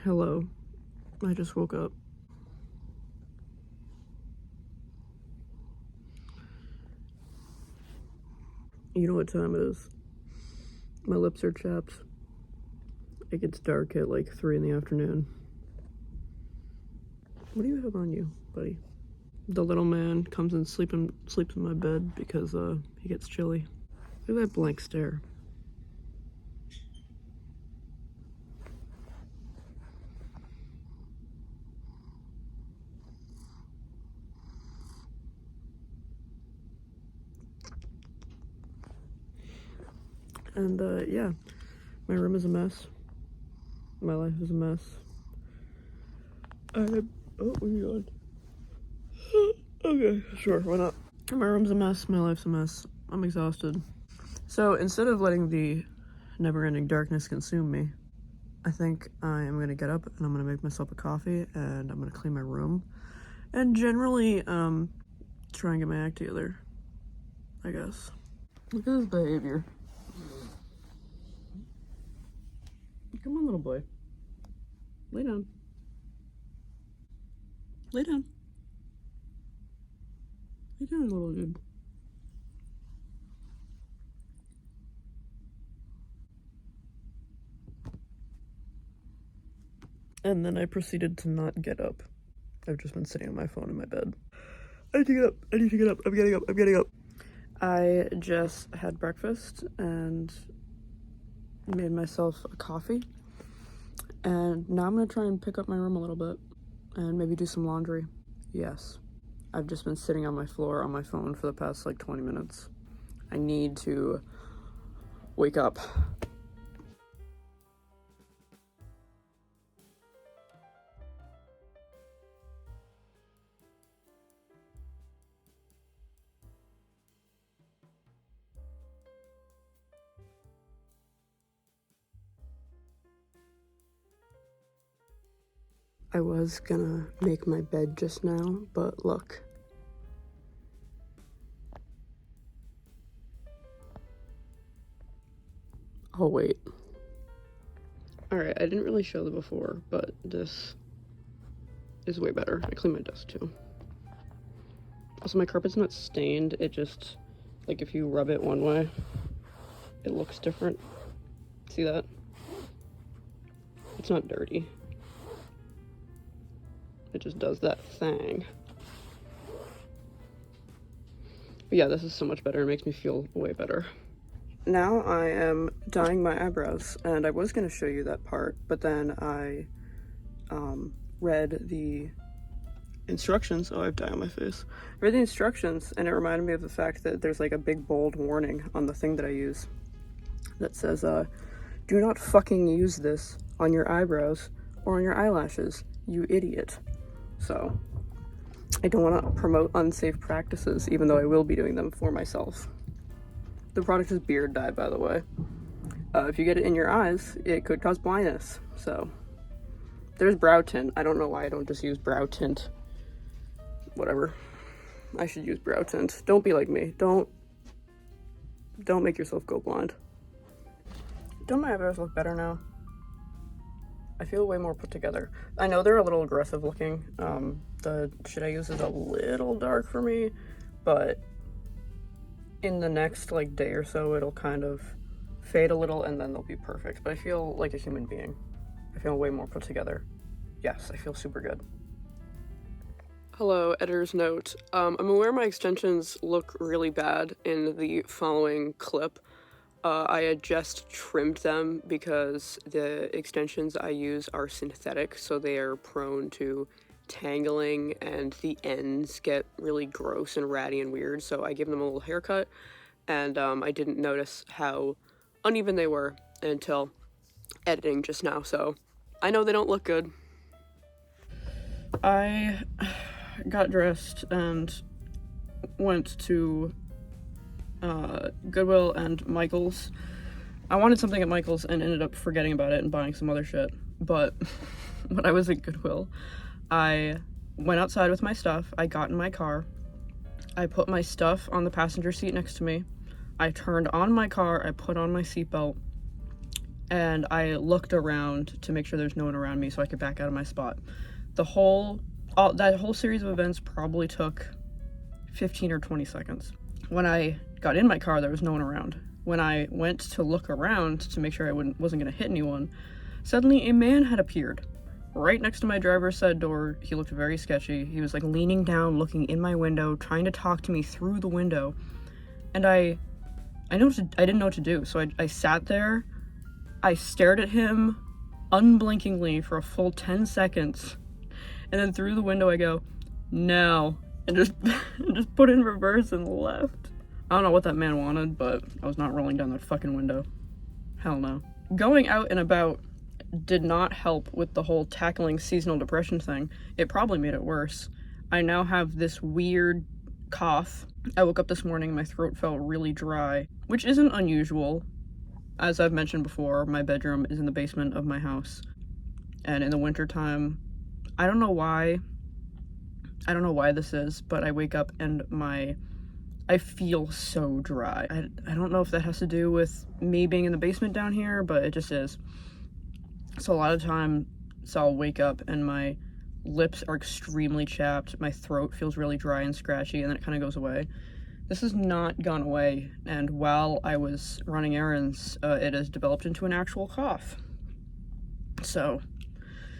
Hello. I just woke up. You know what time it is. My lips are chapped. It gets dark at like 3 in the afternoon. What do you have on you, buddy? The little man comes and sleeps in my bed because he gets chilly. Look at that blank stare. And yeah, my room is a mess. My life is a mess. Oh, where are you going? Okay, sure, why not? My room's a mess, my life's a mess. I'm exhausted. So instead of letting the never-ending darkness consume me, I think I am gonna get up and I'm gonna make myself a coffee and I'm gonna clean my room and generally try and get my act together, I guess. Look at his behavior. Come on, little boy. Lay down. Lay down. Lay down, little dude. And then I proceeded to not get up. I've just been sitting on my phone in my bed. I need to get up. I need to get up. I'm getting up. I'm getting up. I just had breakfast and made myself a coffee. And now I'm gonna try and pick up my room a little bit and maybe do some laundry. Yes. I've just been sitting on my floor on my phone for the past like 20 minutes. I need to wake up. I was gonna make my bed just now, but look. I'll wait. Alright, I didn't really show the before, but this is way better. I cleaned my desk too. Also, my carpet's not stained, it just, like, if you rub it one way, it looks different. See that? It's not dirty. It just does that thing. But yeah, this is so much better. It makes me feel way better. Now I am dyeing my eyebrows, and I was going to show you that part, but then I read the instructions. Oh, I have dye on my face. I read the instructions, and it reminded me of the fact that there's like a big bold warning on the thing that I use that says, do not fucking use this on your eyebrows or on your eyelashes, you idiot. So, I don't want to promote unsafe practices, even though I will be doing them for myself. The product is beard dye, by the way. If you get it in your eyes, it could cause blindness. So, there's brow tint. I don't know why I don't just use brow tint. Whatever. I should use brow tint. Don't be like me. Don't make yourself go blind. Don't my eyebrows look better now? I feel way more put together. I know they're a little aggressive looking. The shit I use is a little dark for me, but in the next like day or so, it'll kind of fade a little and then they'll be perfect. But I feel like a human being. I feel way more put together. Yes, I feel super good. Hello, editor's note. I'm aware my extensions look really bad in the following clip. I had just trimmed them because the extensions I use are synthetic, so they are prone to tangling and the ends get really gross and ratty and weird, so I gave them a little haircut, and I didn't notice how uneven they were until editing just now, so I know they don't look good. I got dressed and went to Goodwill and Michael's. I wanted something at Michael's and ended up forgetting about it and buying some other shit. But when I was at Goodwill, I went outside with my stuff. I got in my car. I put my stuff on the passenger seat next to me. I turned on my car. I put on my seatbelt. and I looked around to make sure there's no one around me so I could back out of my spot. That whole series of events probably took 15 or 20 seconds. When I got in my car, there was no one around. When I went to look around to make sure I wasn't going to hit anyone, suddenly a man had appeared right next to my driver's side door. He looked very sketchy. He was like leaning down, looking in my window, trying to talk to me through the window. And I didn't know what to do, so I sat there. I stared at him unblinkingly for a full 10 seconds, and then through the window I go, "No," and just put it in reverse and left. I don't know what that man wanted, but I was not rolling down that fucking window. Hell no. Going out and about did not help with the whole tackling seasonal depression thing. It probably made it worse. I now have this weird cough. I woke up this morning, my throat felt really dry, which isn't unusual. As I've mentioned before, my bedroom is in the basement of my house, and in the wintertime, I don't know why this is, but I wake up and I feel so dry. I don't know if that has to do with me being in the basement down here, but it just is. So a lot of times I'll wake up and my lips are extremely chapped, my throat feels really dry and scratchy, and then it kind of goes away. This has not gone away, and while I was running errands, it has developed into an actual cough. So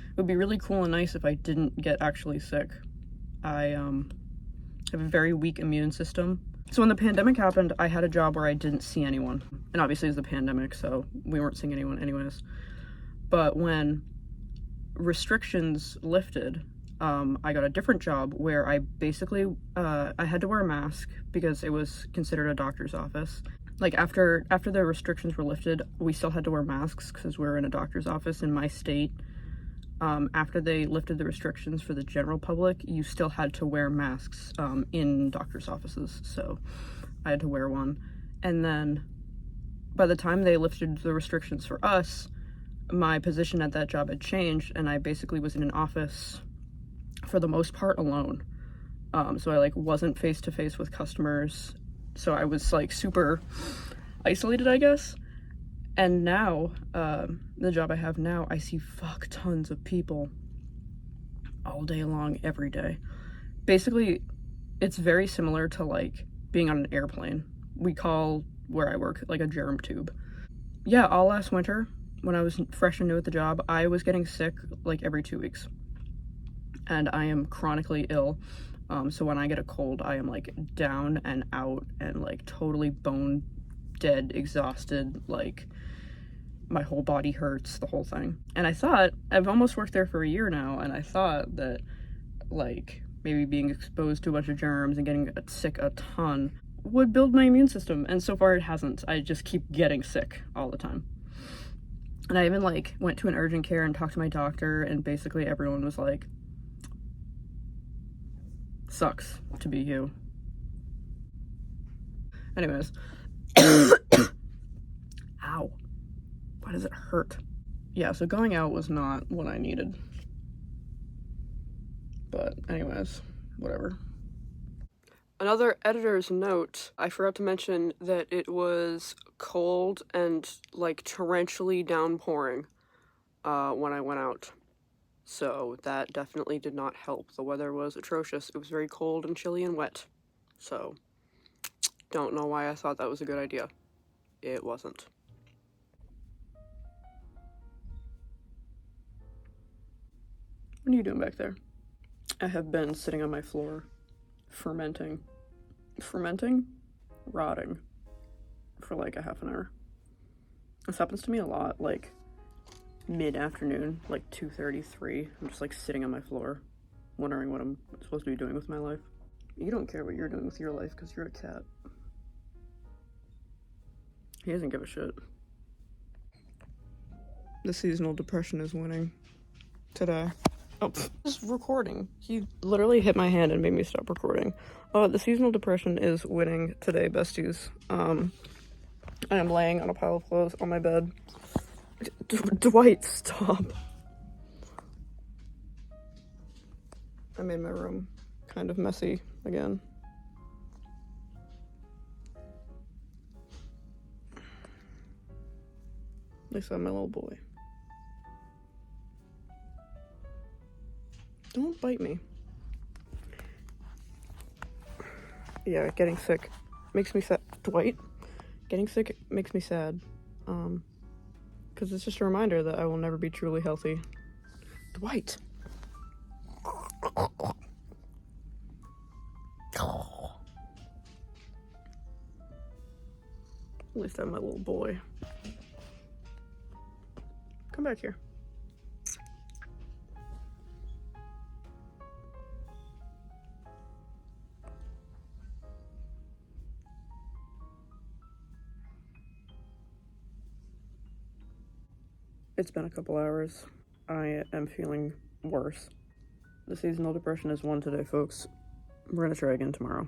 it would be really cool and nice if I didn't get actually sick. I have a very weak immune system. So when the pandemic happened, I had a job where I didn't see anyone. And obviously it was the pandemic, so we weren't seeing anyone anyways. But when restrictions lifted, I got a different job where I basically, I had to wear a mask because it was considered a doctor's office. Like after the restrictions were lifted, we still had to wear masks because we're in a doctor's office in my state. After they lifted the restrictions for the general public, you still had to wear masks in doctor's offices, so I had to wear one. And then by the time they lifted the restrictions for us, my position at that job had changed, and I basically was in an office for the most part alone. So I wasn't face to face with customers, so I was super isolated, I guess. And now, the job I have now, I see fuck tons of people all day long, every day. Basically, it's very similar to being on an airplane. We call where I work a germ tube. Yeah, all last winter, when I was fresh and new at the job, I was getting sick every 2 weeks. And I am chronically ill. So when I get a cold, I am down and out and totally bone dead, exhausted, my whole body hurts, the whole thing. And I thought, I've almost worked there for a year now, and I thought that maybe being exposed to a bunch of germs and getting sick a ton would build my immune system, and so far it hasn't. I just keep getting sick all the time. And I even went to an urgent care and talked to my doctor, and basically everyone was like, sucks to be you. Anyways. Ow. Why does it hurt? Yeah, so going out was not what I needed. But anyways, whatever. Another editor's note, I forgot to mention that it was cold and torrentially downpouring when I went out. So that definitely did not help. The weather was atrocious. It was very cold and chilly and wet. So don't know why I thought that was a good idea. It wasn't. What are you doing back there? I have been sitting on my floor, fermenting, rotting for a half an hour. This happens to me a lot, mid-afternoon, 2:33. I'm just sitting on my floor, wondering what I'm supposed to be doing with my life. You don't care what you're doing with your life because you're a cat. He doesn't give a shit. The seasonal depression is winning today. Oh, just recording. He literally hit my hand and made me stop recording. The seasonal depression is winning today, besties. I am laying on a pile of clothes on my bed. Dwight, stop. I made my room kind of messy again. At least I'm my little boy. Don't bite me. Yeah, getting sick makes me sad. Dwight? Getting sick makes me sad. Because it's just a reminder that I will never be truly healthy. Dwight! At least I'm my little boy. Come back here. It's been a couple hours. I am feeling worse. The seasonal depression is 1 today, folks. We're gonna try again tomorrow.